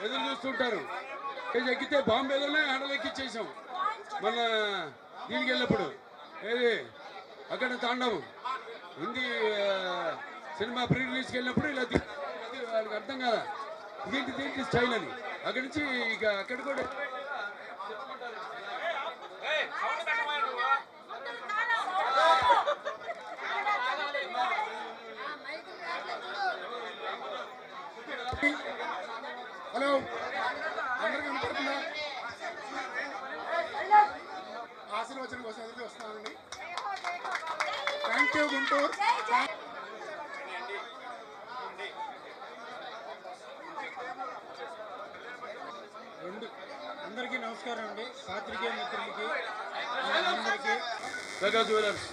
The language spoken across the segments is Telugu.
ఎదురు చూస్తుంటారు. ఎక్కితే బాంబేలోనే ఆడలెక్కిచ్చేసాం మన దీనికి వెళ్ళినప్పుడు. ఏది అక్కడ తాండవం హిందీ సినిమా ప్రీ రిలీజ్కి వెళ్ళినప్పుడు ఇలా వాళ్ళకి అర్థం కదా దీంటి స్టైల్ అని. అక్కడి నుంచి ఇక అక్కడ కూడా హలో అందరికీ వినపడుతుందా? ఆశీర్వచనం కోసం ఎదురు వస్తున్నానండి. Thank you Guntur. అందరికీ నమస్కారం అండి. పాత్రికేయ మిత్రులకి అందరికీ మెగా జ్యువెలర్స్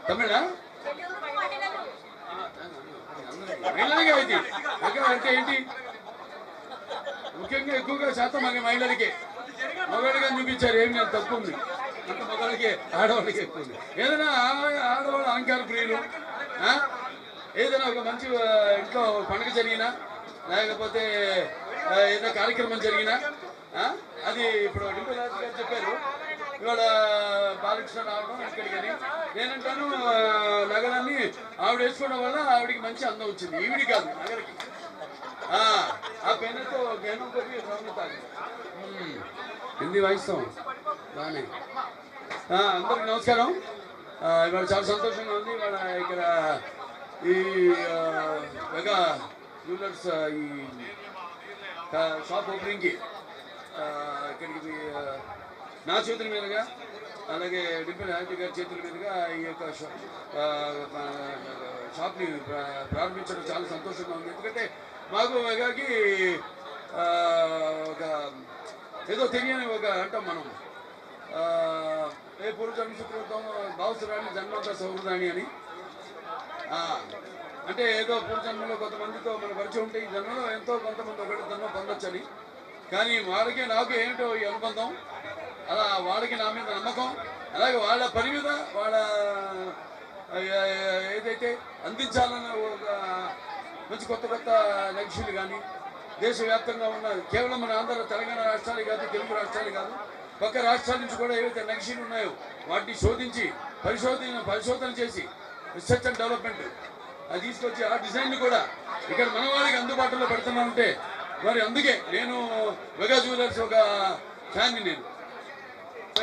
తమిళ మహిళలకి అయితే మెగా అంటే ఏంటి? ముఖ్యంగా ఎక్కువగా శాతం మన మహిళలకి. మగవాళ్ళుగా చూపించారు ఏమి నేను తక్కువ ఉంది అంటే మగవాళ్ళకి ఆడవాళ్ళకి ఎక్కువ ఉంది. ఏదైనా ఆడవాళ్ళ అలంకార ప్రియులు, ఏదైనా ఒక మంచి ఇంట్లో పండుగ జరిగినా లేకపోతే ఏదైనా కార్యక్రమం జరిగినా అది ఇప్పుడు డింపుల్ రాజు గారు చెప్పారు ఇవాళ బాలకృష్ణ రావడం ఇక్కడికని. నేనంటాను నగరాన్ని ఆవిడ వేసుకోవడం వల్ల ఆవిడికి మంచి అందం వచ్చింది. ఈవిడి కాదు నగరకి. ఆ పెన్నుతో గేనం కొద్ది తాగి హిందీ వాయిస్తాం బాగానే. అందరికి నమస్కారం. ఇవాళ చాలా సంతోషంగా ఉంది. ఇవాళ ఇక్కడ ఈ మెగా జ్యువెలర్స్ ఈ షాప్ ఓపెనింగ్కి ఇక్కడికి నా చేతుల మీదుగా అలాగే డింపుల్ రాజు గారి చేతుల మీదుగా ఈ యొక్క షాప్ని ప్రారంభించడం చాలా సంతోషంగా ఉంది. ఎందుకంటే మాకు మెగాకి ఒక ఏదో తెలియని ఒక అంటాం మనం ఏ పూర్వజన్మ సుకృతం భావసురాణి జన్మంతా సౌహృదాన్ని అని. అంటే ఏదో పూర్వజన్మలో కొంతమందితో మన పరిచయం ఉంటే ఈ జన్మలో ఎంతో కొంతమంది ఒకటి జన్మ పొందొచ్చని. కానీ వాళ్ళకి నాకు ఏమిటో ఈ అనుబంధం, అలా వాళ్ళకి నా మీద నమ్మకం, అలాగే వాళ్ళ పని మీద వాళ్ళ ఏదైతే అందించాలన్న ఒక మంచి కొత్త కొత్త లక్ష్యాలు కానీ దేశవ్యాప్తంగా ఉన్న కేవలం మన ఆంధ్ర తెలంగాణ రాష్ట్రాలే కాదు, తెలుగు రాష్ట్రాలే కాదు, పక్క రాష్ట్రాల నుంచి కూడా ఏవైతే లక్ష్యాలు ఉన్నాయో వాటిని శోధించి పరిశోధన చేసి రీసెర్చ్ అండ్ డెవలప్మెంట్ అది తీసుకొచ్చి ఆ డిజైన్ని కూడా ఇక్కడ మన వాళ్ళకి అందుబాటులో పెడుతున్నామంటే మరి అందుకే నేను మెగా జ్యువెలర్స్ ఒక ఫ్యాన్ని. నేను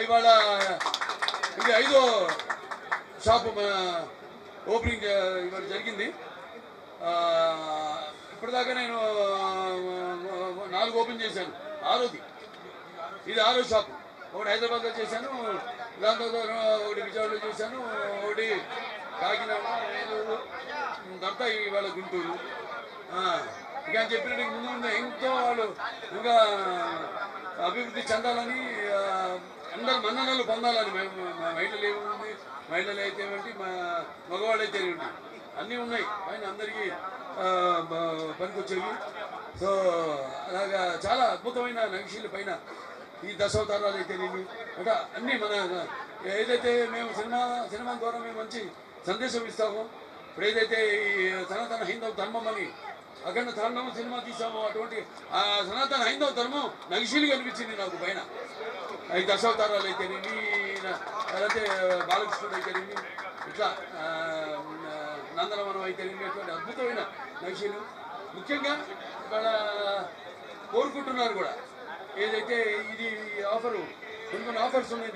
ఇవాళ ఇది 5వ షాపు ఓపెనింగ్ ఇవాళ జరిగింది. ఇప్పటిదాకా నేను 4 ఓపెన్ చేశాను. 6వది ఇది 6వ షాపు. ఒకటి హైదరాబాద్లో చేశాను, దాంతో ఒకటి విజయవాడలో చేశాను, ఒకటి కాకినాడ, తర్వాత ఇవాళ గుంటూరు. ఇక చెప్పినట్టు ముందు ఎంతో వాళ్ళు ఇంకా అభివృద్ధి చెందాలని అందరు మన్ననలు పొందాలని. మహిళలు ఏముంది, మహిళలు అయితే ఏమిటి, మగవాళ్ళు అయితే ఏమిటి, అన్నీ ఉన్నాయి ఆయన అందరికీ పనికొచ్చేవి. సో అలాగా చాలా అద్భుతమైన నక్షీల పైన ఈ దశావతారాలు అయితేనేమి అంటే అన్నీ మన ఏదైతే మేము సినిమా ద్వారా మేము మంచి సందేశం ఇస్తామో, ఇప్పుడు ఏదైతే ఈ సనాతన హైందవ ధర్మం అని అఖండ తాండవం సినిమా తీసామో అటువంటి ఆ సనాతన హైందవ ధర్మం నగిశీలుగా అనిపించింది నాకు పైన. ఈ దశావతారాలు అయితేనేమి లేకపోతే బాలకృష్ణుడు అయితేనేమి ఇట్లా నందనవనం అయితేనేమి అటువంటి అద్భుతమైన నగిశీలు. ముఖ్యంగా ఇక్కడ కోరుకుంటున్నారు కూడా ఏదైతే ఇది ఆఫరు కొన్ని ఆఫర్స్ ఉన్నాయి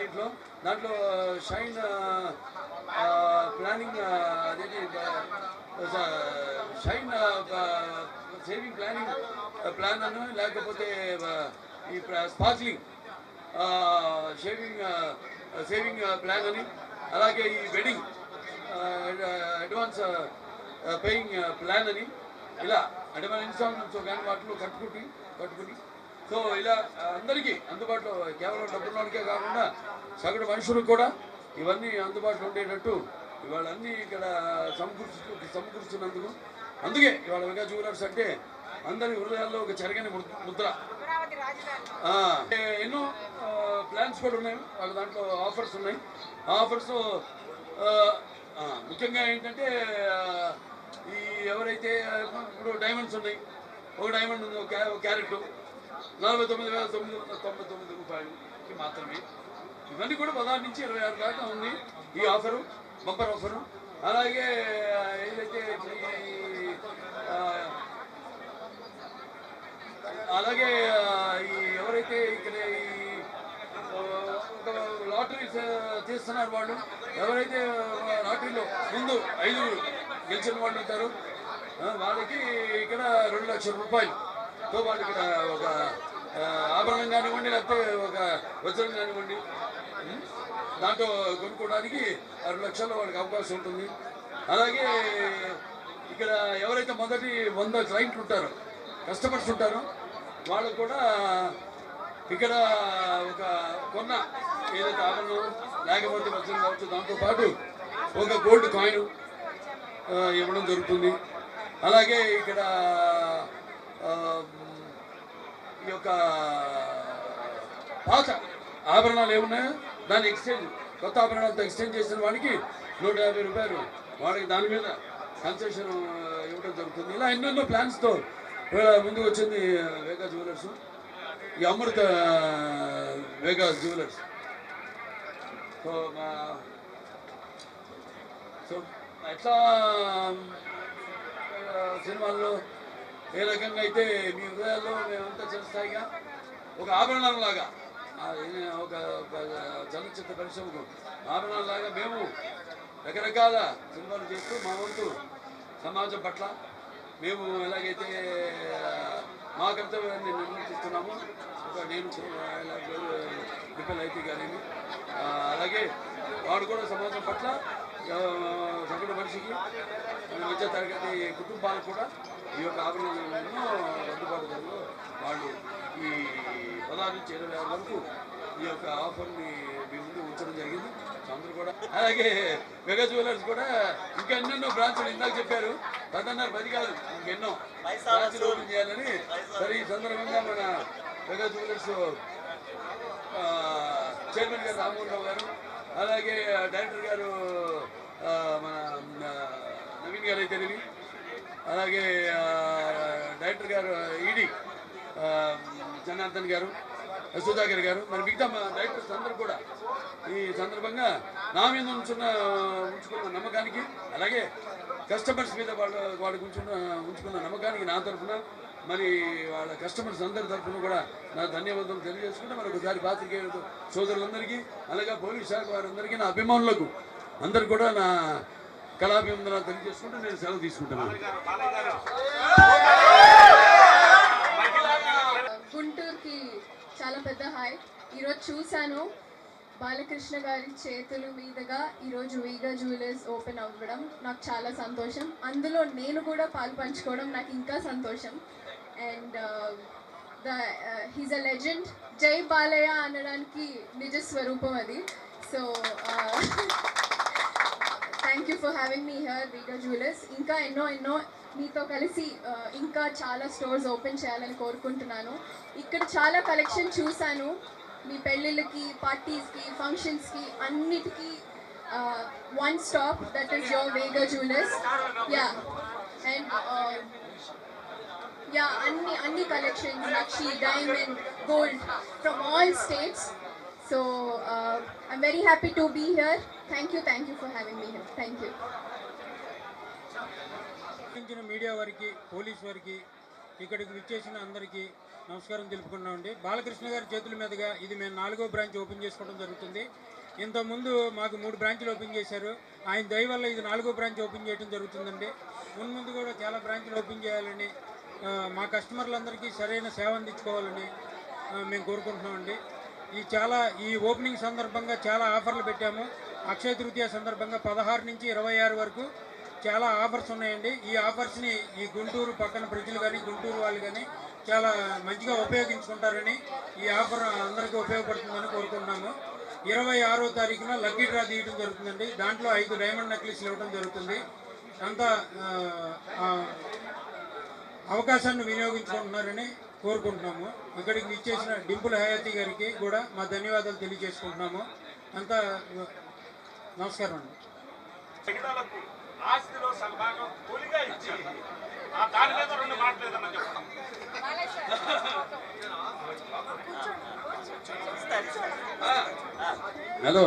దాంట్లో షైన్ ప్లానింగ్ అదేంటి షైన్ సేవింగ్ ప్లాన్ అను లేకపోతే ఈ స్పార్క్లింగ్ సేవింగ్ ప్లాన్ అని, అలాగే ఈ వెడ్డింగ్ అడ్వాన్స్ పేయింగ్ ప్లాన్ అని, ఇలా అంటే మన ఇన్స్టాల్మెంట్స్ కానీ వాటిలో కట్టుకుని సో ఇలా అందరికీ అందుబాటులో కేవలం డబ్బుల్లోనికే కాకుండా సగటు మనుషులకు కూడా ఇవన్నీ అందుబాటులో ఉండేటట్టు ఇవాళ అన్నీ ఇక్కడ సమకూర్చున్నందుకు అందుకే ఇవాళ మెగా జ్యువెలర్స్ అంటే అందరి హృదయాల్లో ఒక చెరగని ముద్ర. ఎన్నో ప్లాన్స్ కూడా ఉన్నాయి వాళ్ళ దాంట్లో ఆఫర్స్ ఉన్నాయి. ఆ ఆఫర్స్ ముఖ్యంగా ఏంటంటే ఈ ఎవరైతే ఇప్పుడు డైమండ్స్ ఉన్నాయి, ఒక డైమండ్ ఉంది, ఒక క్యారెట్ 49,999 రూపాయలకి మాత్రమే. ఇవన్నీ కూడా 16 నుంచి 26 దాకా ఉంది ఈ ఆఫరు, బంపర్ ఆఫరు. అలాగే ఏదైతే అలాగే ఈ ఎవరైతే ఇక్కడ ఈ ఒక లాటరీ తీస్తున్నారు వాళ్ళు, ఎవరైతే లాటరీలో ముందు 5 గెలిచిన వాళ్ళు ఉంటారు వాళ్ళకి ఇక్కడ 2 లక్షల రూపాయలతో వాళ్ళు ఇక్కడ ఒక ఆభరణం కానివ్వండి, లేకపోతే ఒక వజ్రం కానివ్వండి దాంట్లో కొనుక్కోవడానికి 2 లక్షల్లో వాళ్ళకి అవకాశం ఉంటుంది. అలాగే ఇక్కడ ఎవరైతే మొదటి 100 క్లయింట్లు ఉంటారో, కస్టమర్స్ ఉంటారో వాళ్ళకు కూడా ఇక్కడ ఒక కొన్న ఏదైతే ఆభరణం లేకపోతే వజ్రం కావచ్చు దాంతోపాటు ఒక గోల్డ్ కాయిన్ ఇవ్వడం జరుగుతుంది. అలాగే ఇక్కడ ఈ యొక్క పాత ఆభరణాలు ఏమున్నాయో దాన్ని ఎక్స్చేంజ్, కొత్త ఆభరణాలతో ఎక్స్చేంజ్ చేసిన వాడికి 150 రూపాయలు వాడికి దాని మీద కన్సెషన్ ఇవ్వడం జరుగుతుంది. ఇలా ఎన్నెన్నో ప్లాన్స్తో ముందుకు వచ్చింది వేగా జ్యువెలర్స్, ఈ అమృత వేగా జ్యువెలర్స్. సో ఎట్లా సినిమాల్లో ఏ రకంగా అయితే మీ హృదయాల్లో మేమంతా చిరస్థాయిగా ఒక ఆభరణంలాగా, ఒక చలనచిత్ర పరిశ్రమకు ఆభరణంలాగా మేము రకరకాల సినిమాలు చేస్తూ మా వంతు సమాజం పట్ల మేము ఎలాగైతే మా కర్తవ్యాన్ని నిర్వర్తిస్తున్నామో, ఒక నేను డిపెల్ అయితే కానీ అలాగే వాడు కూడా సమాజం పట్ల సగటు మనిషికి మధ్య తరగతి కుటుంబాలకు కూడా ఈ యొక్క ఆభరణాలను అందుబాటు ధరలో వాళ్ళు ఈ 16 నుంచి 26 వరకు ఈ యొక్క ఆఫర్ని మీ ముందు ఉంచడం జరిగింది. అందరూ కూడా అలాగే మెగా జ్యువెలర్స్ కూడా ఇంకా ఎన్నెన్నో బ్రాంచ్లు ఇందాక చెప్పారు 10 కాదు ఇంకెన్నో బ్రాంచ్లు ఓపెన్ చేయాలని. సరే ఈ సందర్భంగా మన మెగా జ్యువెలర్స్ చైర్మన్ గారు రామ్మోహన్ రావు గారు, అలాగే డైరెక్టర్ గారు మన నవీన్ గారు అయితే, అలాగే డైరెక్టర్ గారు ఈడీ జనార్దన్ గారు, సుధాకర్ గారు, మరి మిగతా డైరెక్టర్స్ అందరూ కూడా ఈ సందర్భంగా నా మీద ఉంచుకున్న నమ్మకానికి, అలాగే కస్టమర్స్ మీద వాళ్ళకి ఉంచుకున్న నమ్మకానికి నా తరఫున మరి వాళ్ళ కస్టమర్స్ అందరి తరఫున కూడా నా ధన్యవాదాలు తెలియజేసుకుంటే మరొకసారి పాత్రికేయుల సోదరులందరికీ, అలాగే పోలీస్ శాఖ వారందరికీ, నా అభిమానులకు అందరు కూడా నా కళాభివందనాలు తెలియజేసుకుంటూ నేను సెలవు తీసుకుంటున్నాను. గుంటూరుకి చాలా పెద్ద హాయ్. ఈరోజు చూశాను బాలకృష్ణ గారి చేతుల మీదుగా ఈరోజు వేగా జ్యువెలర్స్ ఓపెన్ అవ్వడం నాకు చాలా సంతోషం. అందులో నేను కూడా పాలు పంచుకోవడం నాకు ఇంకా సంతోషం. And he's a legend. జై బాలయ్య అనడానికి నిజ స్వరూపం అది. So thank you for having me here Vega jewellers. ఇంకా ఎన్నో మీతో కలిసి ఇంకా చాలా స్టోర్స్ ఓపెన్ చేయాలని కోరుకుంటున్నాను. ఇక్కడ చాలా కలెక్షన్ చూశాను. మీ పెళ్ళిళ్ళకి, పార్టీస్కి, ఫంక్షన్స్కి అన్నిటికీ one stop, that is your Vega Jewellers. And అన్ని కలెక్షన్స్, లక్షి, diamond, gold from all states. So I'm very happy to be here. Thank you for having me here. Thank you. Media వారికి, పోలీస్ వారికి, ఇక్కడికి విచ్చేసిన అందరికీ నమస్కారం తెలుపుకున్నామండి. బాలకృష్ణ గారి చేతుల మీదుగా ఇది మేము 4వ బ్రాంచ్ ఓపెన్ చేసుకోవడం జరుగుతుంది. ఇంతకుముందు మాకు 3 బ్రాంచ్లు ఓపెన్ చేశారు. ఆయన దయ వల్ల ఇది 4వ బ్రాంచ్ ఓపెన్ చేయడం జరుగుతుందండి. ముందు కూడా చాలా బ్రాంచ్లు ఓపెన్ చేయాలని, మా కస్టమర్లందరికీ సరైన సేవ అందించుకోవాలని మేము కోరుకుంటున్నామండి. ఈ ఓపెనింగ్ సందర్భంగా చాలా ఆఫర్లు పెట్టాము. అక్షయ తృతీయ సందర్భంగా 16 నుంచి 26 వరకు చాలా ఆఫర్స్ ఉన్నాయండి. ఈ ఆఫర్స్ని ఈ గుంటూరు పక్కన ప్రజలు కానీ, గుంటూరు వాళ్ళు కానీ చాలా మంచిగా ఉపయోగించుకుంటారని, ఈ ఆఫర్ అందరికీ ఉపయోగపడుతుందని కోరుకుంటున్నాము. 26వ తారీఖున లక్కీ డ్రా తీయడం జరుగుతుందండి. దాంట్లో 5 డైమండ్ నెక్లెస్లు ఇవ్వడం జరుగుతుంది. అంతా అవకాశాన్ని వినియోగించుకుంటున్నారని కోరుకుంటున్నాము. ఇక్కడికి విచ్చేసిన డింపుల్ హయాతి గారికి కూడా మా ధన్యవాదాలు తెలియజేసుకుంటున్నాము. అంతా నమస్కారం అండి. ఆస్తిలో సగభాగం కూలిగా ఇచ్చారు. దాని మీద 2 మాటలు ఏదన్నా చెప్పండి. హలో,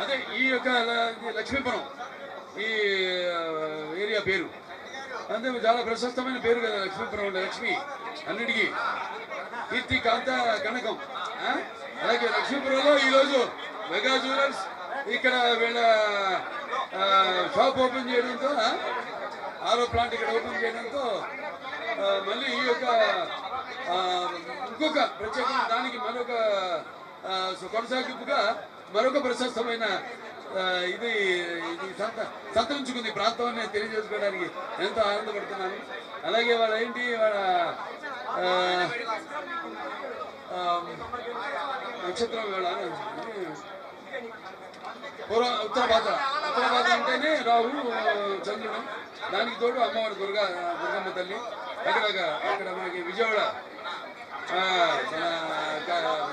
అదే ఈ యొక్క లక్ష్మీపురం ఈ ఏరియా పేరు అంటే చాలా ప్రశస్తమైన పేరు కదా లక్ష్మీపురం అంటే లక్ష్మి అన్నిటికీ కీర్తి కాంత కనకం. అలాగే లక్ష్మీపురంలో ఈరోజు మెగా జ్యువెలర్స్ ఇక్కడ వీళ్ళ షాప్ ఓపెన్ చేయడంతో ఆరో ప్లాంట్ ఇక్కడ ఓపెన్ చేయడంతో మళ్ళీ ఈ యొక్క ఇంకొక ప్రత్యేకమైన దానికి మరొక కొనసాగింపుగా మరొక ప్రశస్తమైన ఇది సంతరించుకుంది ప్రాంతం అని తెలియజేసుకోవడానికి ఎంతో ఆనందపడుతున్నాను. అలాగే వాళ్ళ ఏంటి వాళ్ళ నక్షత్రం వాళ్ళ ఉత్తరభాద్ర అంటేనే రాహు చంద్రుడు, దానికి తోడు అమ్మవారి దుర్గమ్మ తల్లి. అక్కడ మనకి విజయవాడ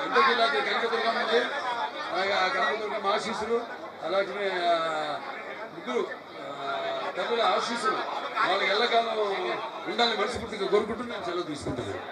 ఎంత జిల్లా కనకదుర్గమ్మ ఉంది. అలాగే ఆ కనకదుర్గమ్మ ఆశీస్సులు, అలాగే ముగ్గురు తల్లుల ఆశీస్సులు వాళ్ళకి ఎల్లకాలం ఉండాలని మనస్ఫూర్తిగా కోరుకుంటూ నేను సెలవు తీసుకుంటున్నాను.